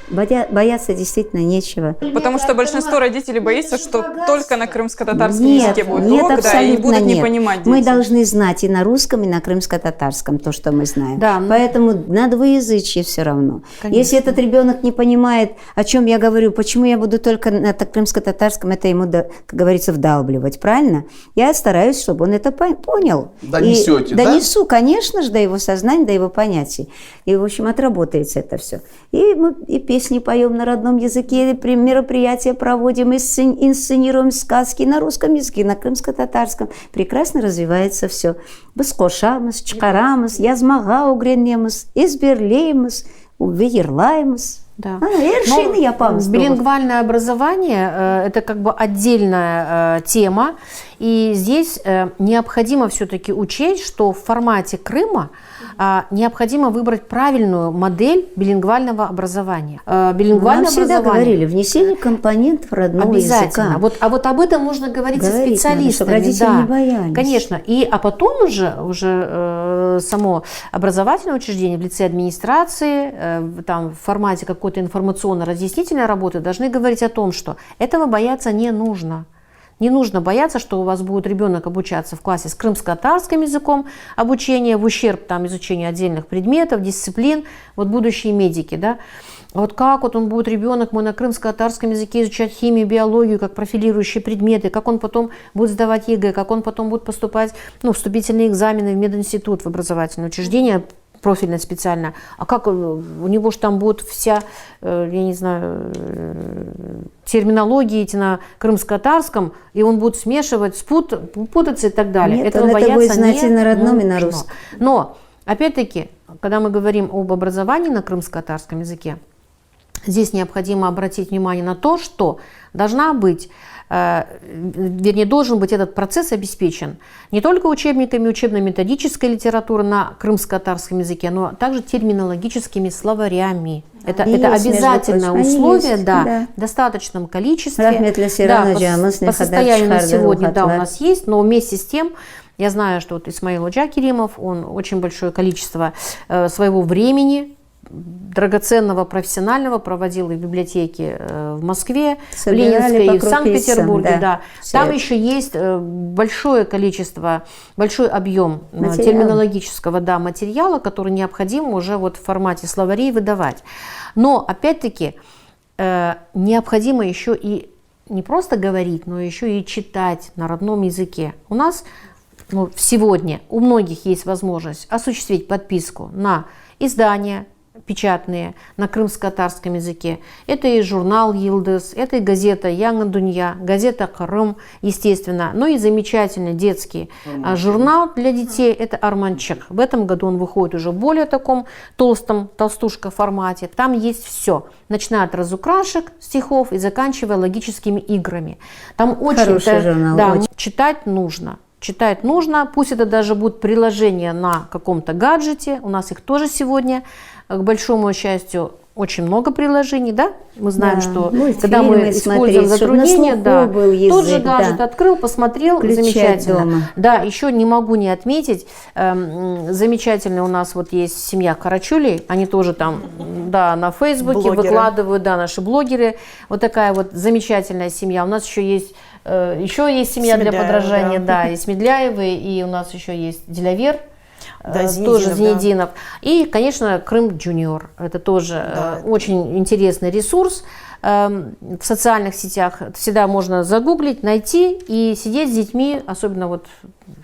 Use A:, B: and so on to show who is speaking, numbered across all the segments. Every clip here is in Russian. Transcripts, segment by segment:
A: Бояться действительно нечего.
B: Потому что большинство родителей боится, что только на крымско-татарском
A: Нет,
B: языке будет
A: нет,
B: урок, да, и будут не
A: нет.
B: понимать дети.
A: Мы должны знать и на русском, и на крымско-татарском то, что мы знаем.
C: Да.
A: Поэтому на двуязычие все равно.
C: Конечно.
A: Если этот ребенок не понимает, о чем я говорю, почему я буду только на крымско-татарском, это ему, как говорится, вдалбливать, правильно? Я стараюсь, чтобы он это понял.
D: Донесете,
A: и
D: да?
A: Донесу, конечно же, до его сознания, до его понятий. И, в общем, отработается это все. И мы и песни поем на родном языке, и мероприятия проводим, и инсценируем сказки на русском языке, на крымско-татарском. Прекрасно развивается все. Быскошамыз, чкарамыз, язмага угренемыз, изберлеймыз, увеерлаймыз.
C: Да.
A: Билингвальное
C: образование это как бы отдельная тема, и здесь необходимо все-таки учесть, что в формате Крыма необходимо выбрать правильную модель билингвального образования.
A: Нам всегда говорили, внесение компонентов родного
C: обязательно.
A: языка.
C: А вот об этом нужно говорить со специалистами.
A: Чтобы родители не боялись.
C: Конечно. А потом уже само образовательное учреждение в лице администрации, там, в формате какой-то информационно-разъяснительной работы должны говорить о том, что этого бояться не нужно. Не нужно бояться, что у вас будет ребенок обучаться в классе с крымско-татарским языком обучения, в ущерб там, изучению отдельных предметов, дисциплин, вот будущие медики, да. Вот как вот он будет, ребенок мой, на крымско-татарском языке изучать химию, биологию, как профилирующие предметы, как он потом будет сдавать ЕГЭ, как он потом будет поступать, вступительные экзамены в мединститут, в образовательное учреждение, профильно специально, а как у него же там будет вся, я не знаю, терминология на крымско-татарском, и он будет смешивать, путаться и так далее.
A: Нет,
C: этого
A: он
C: бояться
A: это будет знать
C: не
A: и на родном,
C: нужно.
A: и на русском.
C: Но, опять-таки, когда мы говорим об образовании на крымско-татарском языке, здесь необходимо обратить внимание на то, что должна быть, должен быть этот процесс обеспечен не только учебниками учебно-методической литературы на крымско-татарском языке, но также терминологическими словарями. Это обязательное условие, да, в достаточном количестве. По состоянию на сегодня, да, у нас есть, но вместе с тем, я знаю, что вот Исмаил Оджа Керимов, он очень большое количество своего времени, драгоценного, профессионального, проводил и в библиотеке в Москве, в Ленинской, и в Санкт-Петербурге. Да. Там еще есть большое количество, большой объем терминологического материала, который необходимо уже вот в формате словарей выдавать. Но, опять-таки, необходимо еще и не просто говорить, но еще и читать на родном языке. У нас сегодня у многих есть возможность осуществить подписку на издания печатные на крымско-татарском языке. Это и журнал «Йылдыз», это и газета «Яңа Дунья», газета «Крым», естественно, но и замечательный детский журнал для детей, это «Арманчик». В этом году он выходит уже в более таком толстом, толстушка формате. Там есть все, начиная от разукрашек, стихов и заканчивая логическими играми. Там
A: хороший журнал,
C: да, читать нужно. Читать нужно, пусть это даже будет приложение на каком-то гаджете, у нас их тоже сегодня, к большому счастью, очень много приложений, да? Мы знаем, что когда мы используем затруднения, тот же гаджет открыл, посмотрел, замечательно.
A: Дома.
C: Да, еще не могу не отметить, замечательно у нас вот есть семья Карачулей, они тоже там, на Фейсбуке выкладывают, наши блогеры, вот такая вот замечательная семья. У нас еще есть семья для подражания, есть Медляевы, и у нас еще есть Дилявер, тоже Зинединов. И, конечно, Крым Джуниор. Это тоже очень интересный ресурс. В социальных сетях всегда можно загуглить, найти и сидеть с детьми, особенно вот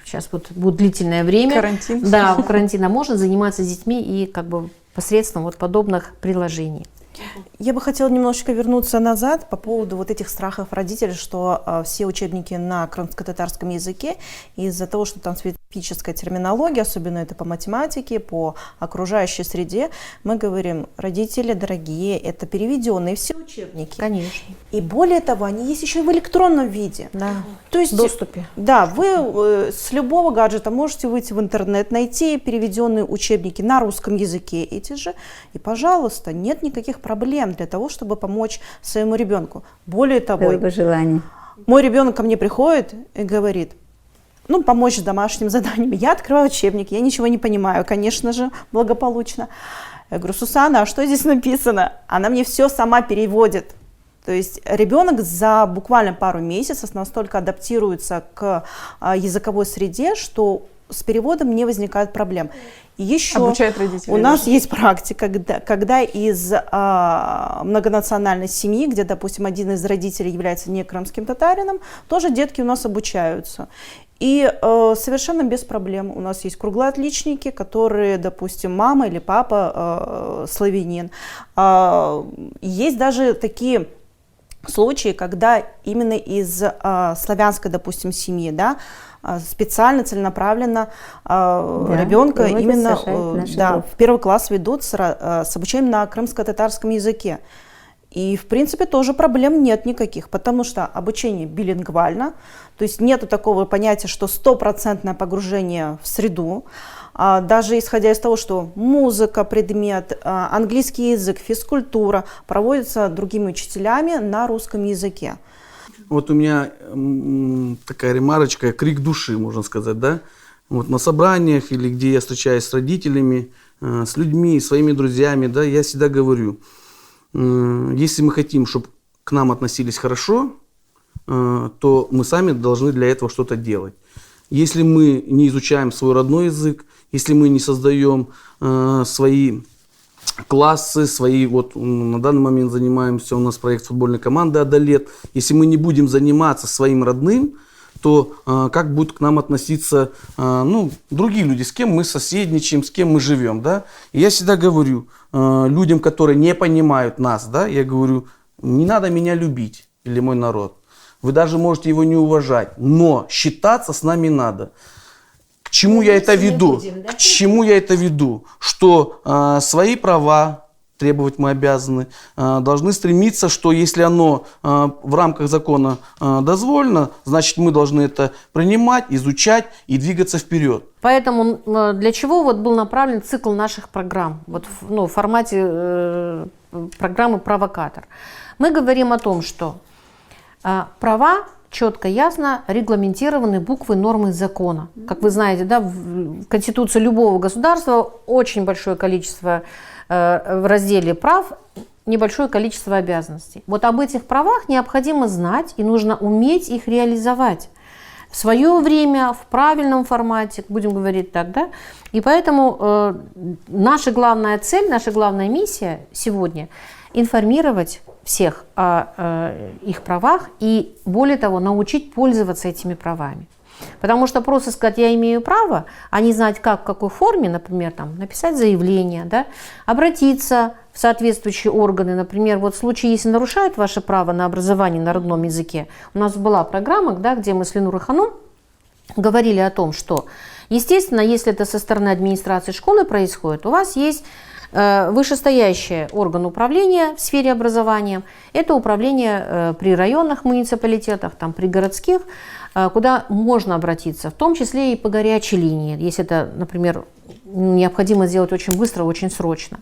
C: сейчас вот будет длительное время.
B: Карантин.
C: Да, карантина можно заниматься с детьми и как бы посредством вот подобных приложений.
E: Я бы хотела немножечко вернуться назад по поводу вот этих страхов родителей, что все учебники на крымско-татарском языке из-за того, что там специфическая терминология, особенно это по математике, по окружающей среде, мы говорим, родители дорогие, это переведенные все учебники.
C: Конечно.
E: И более того, они есть еще и в электронном виде.
C: Да,
E: то есть,
C: в доступе.
E: Да, вы с любого гаджета можете выйти в интернет, найти переведенные учебники на русском языке эти же, и, пожалуйста, нет никаких проблем для того, чтобы помочь своему ребенку. Более того, мой ребенок ко мне приходит и говорит, помочь с домашним заданием. Я открываю учебник, я ничего не понимаю, конечно же, благополучно. Я говорю: Сусана, а что здесь написано? Она мне все сама переводит. То есть ребенок за буквально пару месяцев настолько адаптируется к языковой среде, что с переводом не возникает проблем. И еще
B: Обучает родителей
E: у нас
B: даже.
E: есть практика, когда из многонациональной семьи, где, допустим, один из родителей является не крымским татарином, тоже детки у нас обучаются. И совершенно без проблем. У нас есть круглоотличники, которые, допустим, мама или папа славянин. Есть даже такие случаи, когда именно из славянской, допустим, семьи, да, специально, целенаправленно ребенка именно в первый класс ведут с обучением на крымско-татарском языке. И, в принципе, тоже проблем нет никаких, потому что обучение билингвально, то есть нету такого понятия, что 100% погружение в среду. Даже исходя из того, что музыка, предмет, английский язык, физкультура проводятся другими учителями на русском языке.
D: Вот у меня такая ремарочка, крик души, можно сказать, да? Вот на собраниях или где я встречаюсь с родителями, с людьми, своими друзьями, да, я всегда говорю, если мы хотим, чтобы к нам относились хорошо, то мы сами должны для этого что-то делать. Если мы не изучаем свой родной язык, если мы не создаем свои классы, свои, вот на данный момент занимаемся, у нас проект футбольной команды «Адалет», если мы не будем заниматься своим родным, то как будут к нам относиться другие люди, с кем мы соседничаем, с кем мы живем, да? И я всегда говорю людям, которые не понимают нас, да, я говорю, не надо меня любить или мой народ. Вы даже можете его не уважать, но считаться с нами надо. К чему я это веду? К чему я это веду? Что свои права требовать мы обязаны, должны стремиться, что если оно в рамках закона дозволено, значит мы должны это принимать, изучать и двигаться вперед.
C: Поэтому для чего вот был направлен цикл наших программ, вот в формате программы «Провокатор». Мы говорим о том, что права четко, ясно регламентированы буквой нормы закона. Как вы знаете, да, в Конституции любого государства очень большое количество в разделе прав, небольшое количество обязанностей. Вот об этих правах необходимо знать и нужно уметь их реализовать в свое время, в правильном формате, будем говорить так, да? И поэтому наша главная цель, наша главная миссия сегодня – информировать всех о их правах и, более того, научить пользоваться этими правами. Потому что просто сказать «я имею право», а не знать как, в какой форме, например, там, написать заявление, да, обратиться в соответствующие органы. Например, вот в случае, если нарушают ваше право на образование на родном языке, у нас была программа, да, где мы с Ленурой Ханум говорили о том, что, естественно, если это со стороны администрации школы происходит, у вас есть вышестоящий орган управления в сфере образования. Это управление при районных муниципалитетах, там, при городских, куда можно обратиться, в том числе и по горячей линии, если это, например, необходимо сделать очень быстро, очень срочно.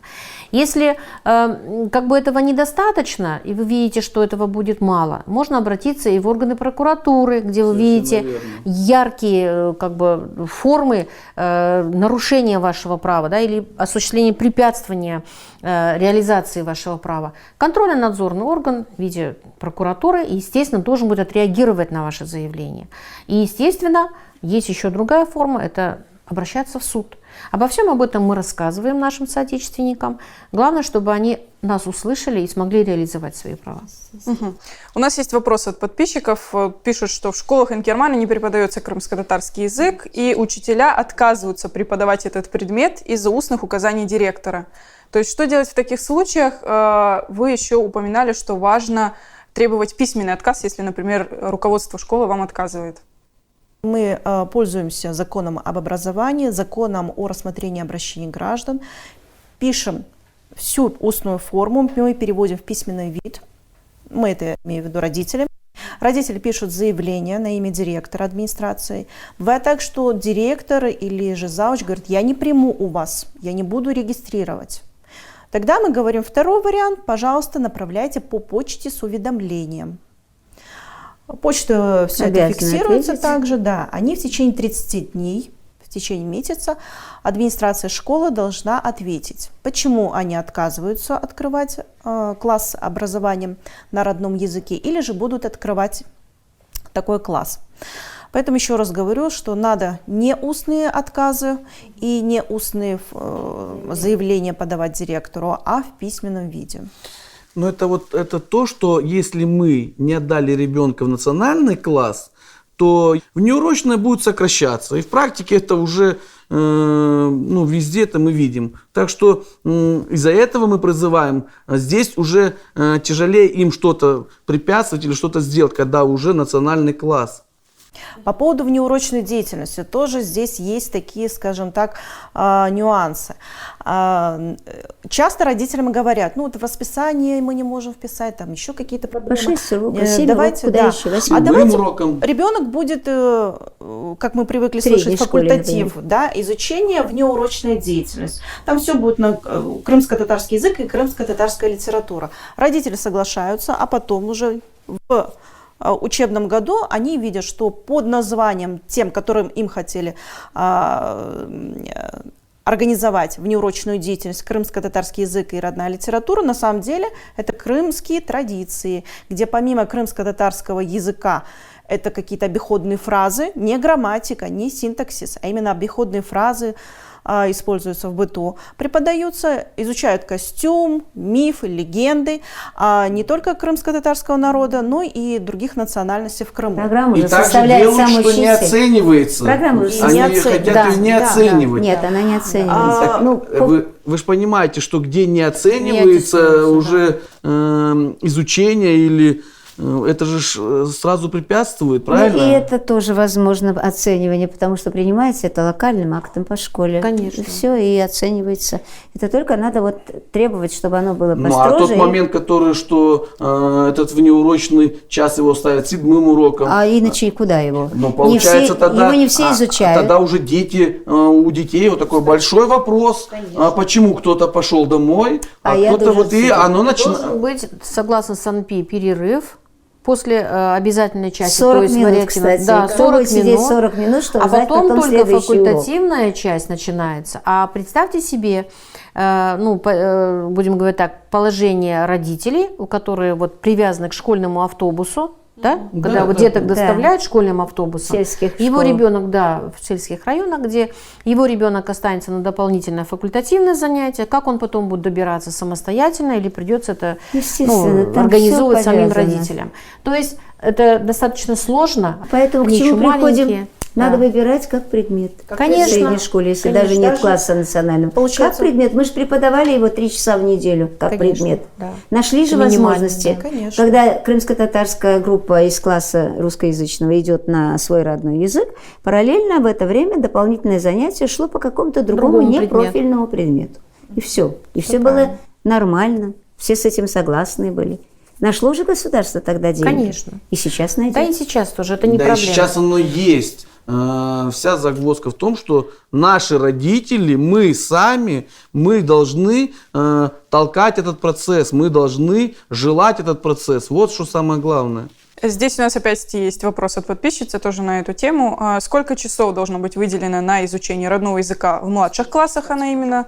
C: Если как бы этого недостаточно, и вы видите, что этого будет мало, можно обратиться и в органы прокуратуры, где вы видите яркие как бы, формы нарушения вашего права, да, или осуществления препятствования реализации вашего права. Контрольно-надзорный орган в виде прокуратуры, естественно, должен будет отреагировать на ваше заявление. И, естественно, есть еще другая форма, это обращаться в суд. Обо всем об этом мы рассказываем нашим соотечественникам. Главное, чтобы они нас услышали и смогли реализовать свои права.
B: Угу. У нас есть вопрос от подписчиков. Пишут, что в школах Инкермана не преподается крымско-татарский язык, и учителя отказываются преподавать этот предмет из-за устных указаний директора. То есть что делать в таких случаях? Вы еще упоминали, что важно требовать письменный отказ, если, например, руководство школы вам отказывает.
E: Мы пользуемся законом об образовании, законом о рассмотрении обращений граждан, пишем всю устную форму, мы переводим в письменный вид, мы это имеем в виду родители. Родители пишут заявление на имя директора администрации. Бывает так, что директор или же зауч говорит: я не приму у вас, я не буду регистрировать. Тогда мы говорим второй вариант: пожалуйста, направляйте по почте с уведомлением. Почта все это фиксируется также, да. Они в течение 30 дней, в течение месяца администрация школы должна ответить, почему они отказываются открывать класс образования на родном языке или же будут открывать такой класс. Поэтому еще раз говорю, что надо не устные отказы и не устные заявления подавать директору, а в письменном виде.
D: Но это то, что если мы не отдали ребенка в национальный класс, то внеурочное будет сокращаться. И в практике это уже везде это мы видим. Так что из-за этого мы призываем здесь уже тяжелее им что-то препятствовать или что-то сделать, когда уже национальный класс.
E: По поводу внеурочной деятельности тоже здесь есть такие, скажем так, нюансы. Часто родителям говорят, в расписание мы не можем вписать, там еще какие-то проблемы.
A: По 6 уроков, 7
E: давайте,
A: уроков, куда еще? 8
E: А давайте
D: уроком.
E: ребенок будет, как мы привыкли
A: В средней
E: слышать,
A: школе,
E: факультатив, изучение внеурочная деятельность. Там все будет на крымско-татарский язык и крымско-татарская литература. Родители соглашаются, а потом уже в учебном году они видят, что под названием тем, которым им хотели организовать внеурочную деятельность крымско-татарский язык и родная литература, на самом деле это крымские традиции, где помимо крымско-татарского языка это какие-то обиходные фразы, не грамматика, не синтаксис, а именно обиходные фразы используются в быту, преподаются, изучают костюм, мифы, легенды не только крымско-татарского народа, но и других национальностей в Крыму.
A: Программу
D: И
A: же
D: также
A: составляет
D: делают,
A: сам
D: что не
A: учитель.
D: оценивается.
A: Программу же
D: Они
E: не
D: хотят ее не
E: да,
D: оценивать.
A: Нет, она не оценивается.
D: Вы же понимаете, что где не оценивается уже изучение или это же сразу препятствует, правильно?
A: И это тоже возможно оценивание, потому что принимается это локальным актом по школе.
C: Конечно.
A: Все и оценивается. Это только надо требовать, чтобы оно было построже.
D: А тот момент, который, что этот внеурочный час его ставят 7-м уроком.
A: А иначе куда его?
D: Получается, тогда,
A: его не все изучают.
D: Тогда уже у детей вот такой большой вопрос. Почему кто-то пошел домой, кто-то оно начинает.
C: Должен быть, согласно СанПи, перерыв после обязательной части.
A: 40
C: то есть,
A: минут, кстати.
C: Да, 40
A: сидеть
C: минут.
A: 40 минут, чтобы знать
C: потом только
A: следующий урок.
C: факультативная часть начинается. А представьте себе, будем говорить так, положение родителей, которые привязаны к школьному автобусу, когда деток доставляют школьным автобусом,
A: Сельских
C: его
A: школ.
C: ребенок, в сельских районах, где его ребенок останется на дополнительное факультативное занятие, как он потом будет добираться самостоятельно или придется это
A: Естественно, там
C: организовывать
A: всё
C: самим
A: повязано.
C: родителям. То есть это достаточно сложно.
A: Поэтому к
C: они
A: чему
C: еще
A: приходим?
C: маленькие.
A: Надо
C: Да.
A: выбирать как предмет.
C: Конечно.
A: В средней школе, если
E: Конечно,
A: даже нет
E: даже
A: класса национального.
E: получается-
A: Как предмет? Мы же преподавали его 3 часа в неделю как
C: Конечно,
A: предмет.
C: да.
A: Нашли же
C: Минимально,
A: возможности.
E: да, конечно.
A: Когда крымско-татарская группа из класса русскоязычного идет на свой родной язык, параллельно в это время дополнительное занятие шло по какому-то другому
C: Другому
A: непрофильному предмету. И все. И все было нормально. Все с этим согласны были. Нашло же государство тогда деньги.
C: Конечно.
A: И сейчас найдет.
C: Да и сейчас тоже, это не
D: Да, и
C: проблема.
D: сейчас оно есть. Вся загвоздка в том, что наши родители, мы сами, мы должны толкать этот процесс, мы должны желать этот процесс. Вот что самое главное.
B: Здесь у нас опять есть вопрос от подписчицы тоже на эту тему. Сколько часов должно быть выделено на изучение родного языка в младших классах, она именно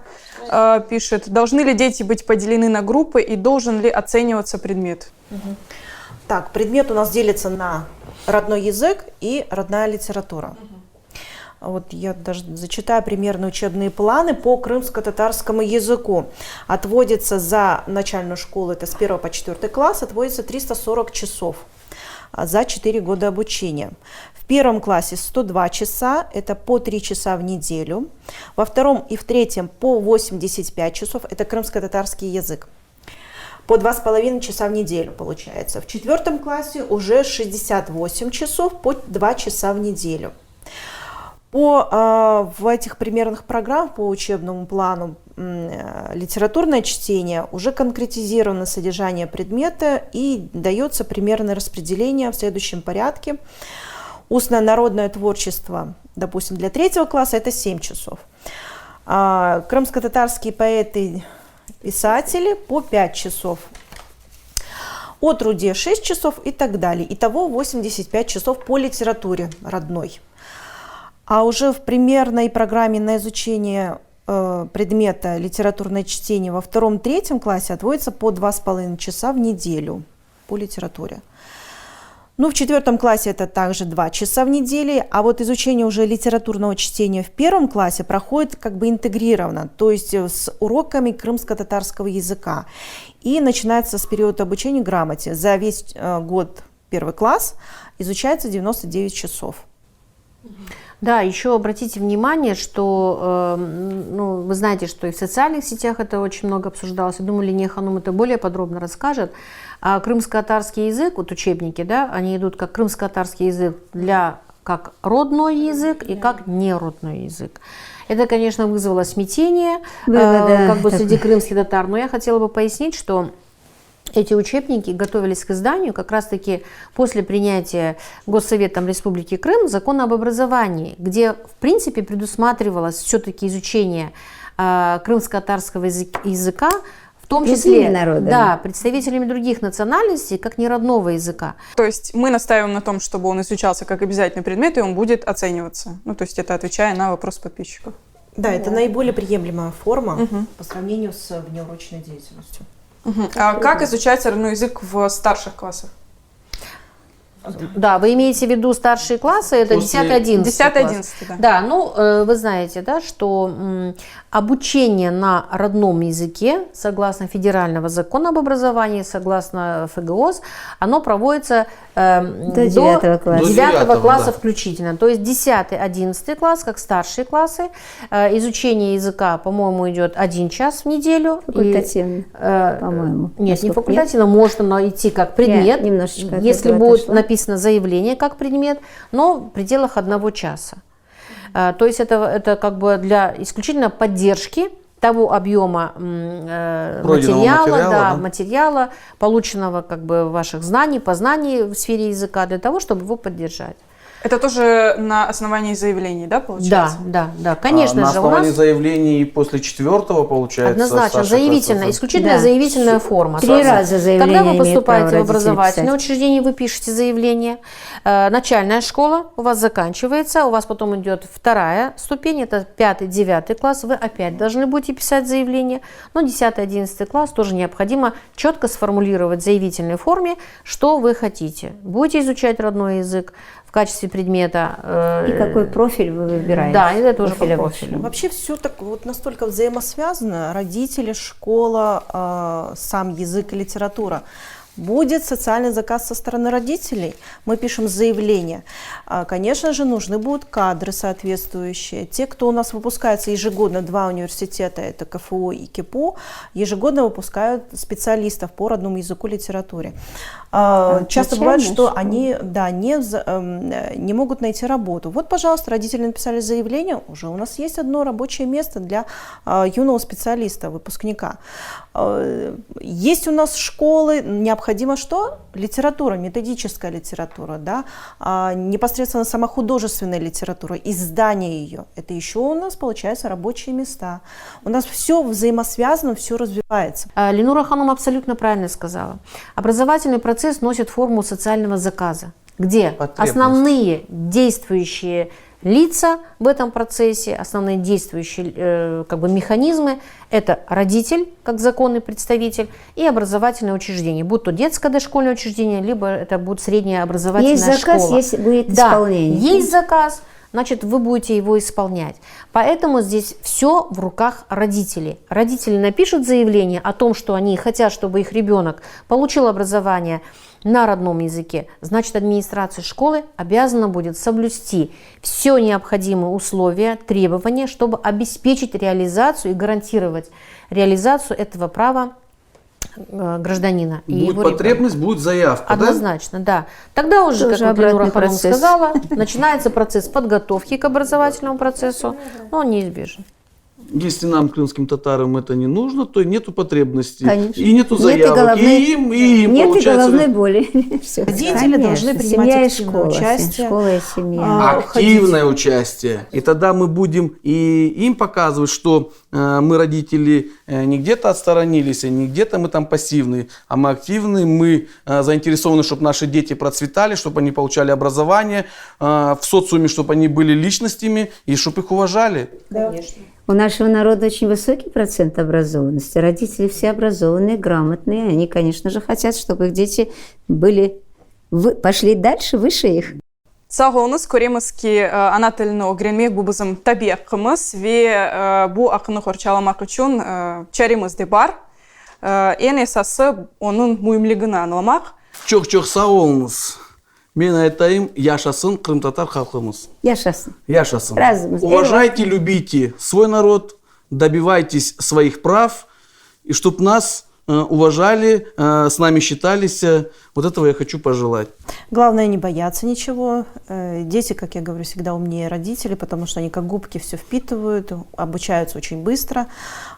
B: пишет. Должны ли дети быть поделены на группы и должен ли оцениваться предмет?
E: Так, предмет у нас делится на родной язык и родная литература. Вот я даже зачитаю примерно учебные планы по крымско-татарскому языку. Отводится за начальную школу, это с 1 по 4 класс, отводится 340 часов за 4 года обучения. В первом классе 102 часа, это по 3 часа в неделю. Во втором и в третьем по 85 часов, это крымско-татарский язык. По 2,5 часа в неделю получается. В 4 классе уже 68 часов по 2 часа в неделю. В этих примерных программах по учебному плану литературное чтение уже конкретизировано содержание предмета и дается примерное распределение в следующем порядке. Устное народное творчество, допустим, для 3 класса это 7 часов. Крымско-татарские поэты, писатели по 5 часов. О труде 6 часов и так далее. Итого 85 часов по литературе родной. А уже в примерной программе на изучение предмета литературное чтение во 2-3 классе отводится по 2,5 часа в неделю по литературе. Ну, в 4 классе это также 2 часа в неделю, а вот изучение уже литературного чтения в 1 классе проходит как бы интегрированно, то есть с уроками крымско-татарского языка. И начинается с периода обучения грамоте. За весь год 1 класс изучается 99 часов.
C: Да, еще обратите внимание, что, ну, вы знаете, что и в социальных сетях это очень много обсуждалось. Я думаю, Линия Ханум это более подробно расскажет. А крымско-татарский язык, вот учебники, да, они идут как крымско-татарский язык как родной язык и как неродной язык. Это, конечно, вызвало смятение как бы среди крымских татар, но я хотела бы пояснить, что эти учебники готовились к изданию как раз-таки после принятия Госсоветом Республики Крым закона об образовании, где, в принципе, предусматривалось все-таки изучение крымско-татарского языка, в том числе представителями других национальностей, как неродного языка.
B: То есть мы настаиваем на том, чтобы он изучался как обязательный предмет, и он будет оцениваться. Ну, то есть это отвечая на вопрос подписчиков.
E: Да, это наиболее приемлемая форма по сравнению с внеурочной деятельностью.
B: А как изучается родной язык в старших классах?
C: Да, вы имеете в виду старшие классы, это 10-11 класс.
B: Да.
C: Да, ну, вы знаете, да, что обучение на родном языке, согласно федерального закона об образовании, согласно ФГОС, оно проводится до 9 класса включительно. То есть 10-11 класс, как старшие классы. Изучение языка, по-моему, идет 1 час в неделю.
A: Факультативно, по-моему.
C: Нет, не факультативно, можно идти как предмет, если будет написано заявление как предмет, но в пределах 1 часа. То есть это как бы для исключительно поддержки того объема материала, полученного как бы ваших знаний, познаний в сфере языка, для того, чтобы его поддержать.
B: Это тоже на основании заявлений, да, получается?
C: Да, конечно
D: на
C: же.
D: основании заявлений после 4-го, получается?
C: Однозначно, заявительная, исключительно заявительная форма.
A: 3 раза заявление.
C: Когда вы поступаете в образовательное учреждение, вы пишете заявление. Начальная школа у вас заканчивается, у вас потом идет 2-я ступень, это 5-9 класс, вы опять должны будете писать заявление. Но 10-11 класс тоже необходимо четко сформулировать в заявительной форме, что вы хотите. Будете изучать родной язык в качестве предмета.
A: И какой профиль вы выбираете?
C: Да, это тоже по профилю.
E: Вообще все так вот настолько взаимосвязано. Родители, школа, сам язык и литература. Будет социальный заказ со стороны родителей, мы пишем заявление. Конечно же, нужны будут кадры соответствующие. Те, кто у нас выпускается ежегодно, 2 университета, это КФУ и КИПУ, ежегодно выпускают специалистов по родному языку и литературе. Часто бывает, что они не могут найти работу. Вот, пожалуйста, родители написали заявление, уже у нас есть одно рабочее место для юного специалиста, выпускника. Есть у нас школы, необходимо что? Литература, методическая литература, да? Непосредственно сама художественная литература, издание ее. Это еще у нас, получается, рабочие места. У нас все взаимосвязано, все развивается.
C: Ленура Ханум абсолютно правильно сказала. Образовательный процесс носит форму социального заказа, где основные действующие лица в этом процессе, основные действующие как бы механизмы – это родитель, как законный представитель, и образовательное учреждение, будь то детское дошкольное учреждение, либо это будет средняя образовательная школа.
A: Есть заказ, есть будет исполнение.
C: Есть заказ, значит, вы будете его исполнять. Поэтому здесь все в руках родителей. Родители напишут заявление о том, что они хотят, чтобы их ребенок получил образование на родном языке, значит, администрация школы обязана будет соблюсти все необходимые условия, требования, чтобы обеспечить реализацию и гарантировать реализацию этого права гражданина.
D: Будет потребность, будет заявка.
C: Однозначно, да. Тогда уже,
A: тоже
C: как Ленура Ханум
A: процесс.
C: сказала, начинается процесс подготовки к образовательному процессу, но он неизбежен.
D: Если нам, крымским татарам, это не нужно, то нету потребности.
A: Конечно.
D: И нету
A: Нет
D: заявок.
A: головной-
D: и им
A: Нет и
D: получается,
A: головной боли. Всё.
E: Родители
A: Конечно.
E: должны принимать
A: Семья и
E: активное
A: школа.
E: участие.
A: Школа и семья.
D: активное участие. И тогда мы будем и им показывать, что мы, родители, не где-то отсторонились, и не где-то мы там пассивные, а мы активные, мы заинтересованы, чтобы наши дети процветали, чтобы они получали образование в социуме, чтобы они были личностями и чтобы их уважали.
A: У нашего народа очень высокий процент образованности. Родители все образованные, грамотные. Они, конечно же, хотят, чтобы их дети пошли дальше, выше их.
B: Сау болыңыз, көреміз ки ана тіліні öğrenmek bu bizim tabi hakkımız ve bu hakkını korçalamak için çaremiz de бар. En esası onun mühimligini anlamak.
D: Çok sağ olunuz. Мен айтайын, яшасын крым-татар халқымыз.
A: Яшасын.
D: Яшасын.
A: Разумыз.
D: Уважайте, любите свой народ, добивайтесь своих прав, и чтобы нас уважали, с нами считались. Вот этого я хочу пожелать.
E: Главное не бояться ничего. Дети, как я говорю, всегда умнее родителей, потому что они как губки все впитывают, обучаются очень быстро.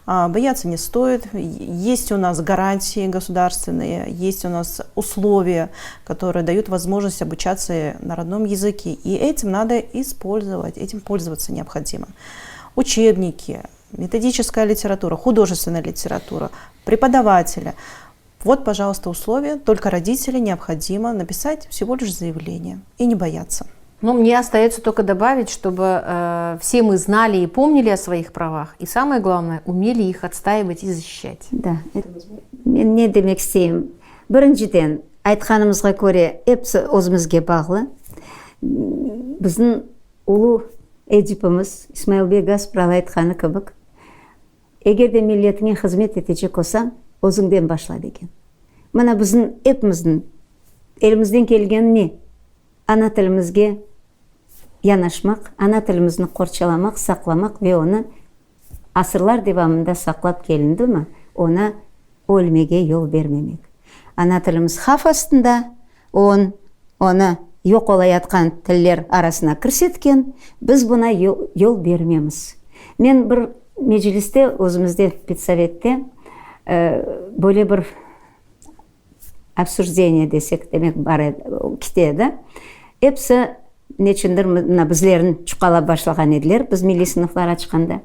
E: Бояться не стоит. Есть у нас гарантии государственные, есть у нас условия, которые дают возможность обучаться на родном языке. И этим надо использовать, этим пользоваться необходимо. Учебники, методическая литература, художественная литература, преподавателя. Вот, пожалуйста, условия. Только родителям необходимо написать всего лишь заявление и не бояться.
C: Ну, мне остается только добавить, чтобы все мы знали и помнили о своих правах. И самое главное, умели их отстаивать и защищать.
A: Да. Мен не демек істеймін? Біріншіден, айтқанымызға көре, епсі өзімізге бағлы. Біздің ұлы Эдипіміз Исмаилбек Аспрал айтқаны кібік. Егер де миллетіңе қызмет етечек олсаң, өзіңден башла деген. Мына біздің епіміздің елімізден келген не? Ана тілімізге янашмақ, ана тілімізді қорчаламақ, сақламақ ве оны асырлар девамында сақлап келінді ма, оны өлмеге жол бермемек. Ана тіліміз хав астында, оны жоқ олайатқан тілдер арасына кірсеткен, біз бұна жол бермеміз. Мен бір межилисте, өзімізде педсоветте, бөле бір обсуждение десек, демек бар кетеді. Епсі нечіндір біздерін чұқала башылған еділер, біз милли сыныфлар ашқанда.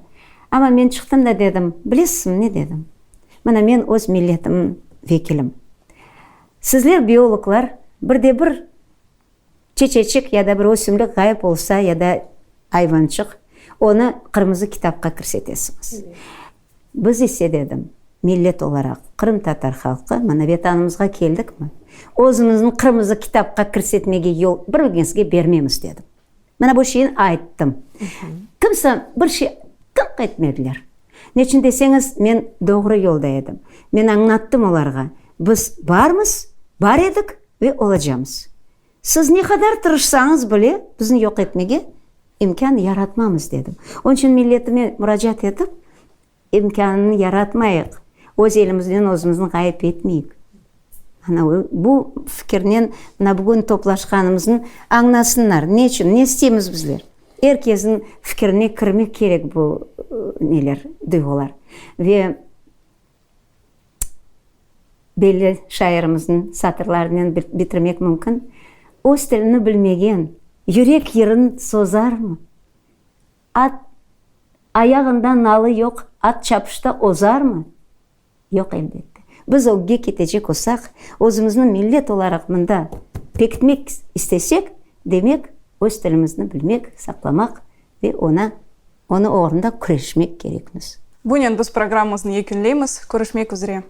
A: Ама мен шықтым да дедім, білесің не дедім? Мына мен өз миллетім векілім. Сізлер биологлар бірде-бір чечечек, яда бір өсімлік ғайып болса, яда айванчық, оны қырмызы кітапқа кірсетесіңіз. Біз есе дедім, миллет оларақ, Крым-татар халқы, мына ветанымызға келдік ма? Өзіміздің қырмызы кітапқа кірсетмеге ел бір-біріңізге бермеміз дедім. Мына бұл шейін айттым. Кімсі бір шей қыңқ етмеділер. Нечін десеңіз, мен доғыры елда едім. Мен аңнаттым оларға. Біз бармыз, бар едік ве олажамыз. Сіз не қадар тұрышсаңыз біле, біздің жоқ етмеге имкан яратмамыз дедім. Оның үшін миллетіме мұражат етіп, имканын яратмайық. Өз елімізден өзіміздің ғайып етмейік. Бұл фікірнен бүгін топлашқанымыздың аңнасынлар. Не үшін? Не істейміз біздер? Әркездің фікіріне кірмек керек бұл нелер, дұйғылар. Ве белі шайырымыздың сатырларынан бітірмек мүмкін. Өз тіліні білмеген, жүрек ерін созар ма? Ат аяғында налы жоқ, ат чапышта озар ма? Жоқ әлбетте. Біз өге кетечек осақ, өзіміздің миллет оларақ мұнда пектмек істесек, демек, өз тілімізді білмек, сақламақ ве оны орында күрешмек керекміз.
B: Бұнен біз программызны екінлейміз. Көрішмек үзіре.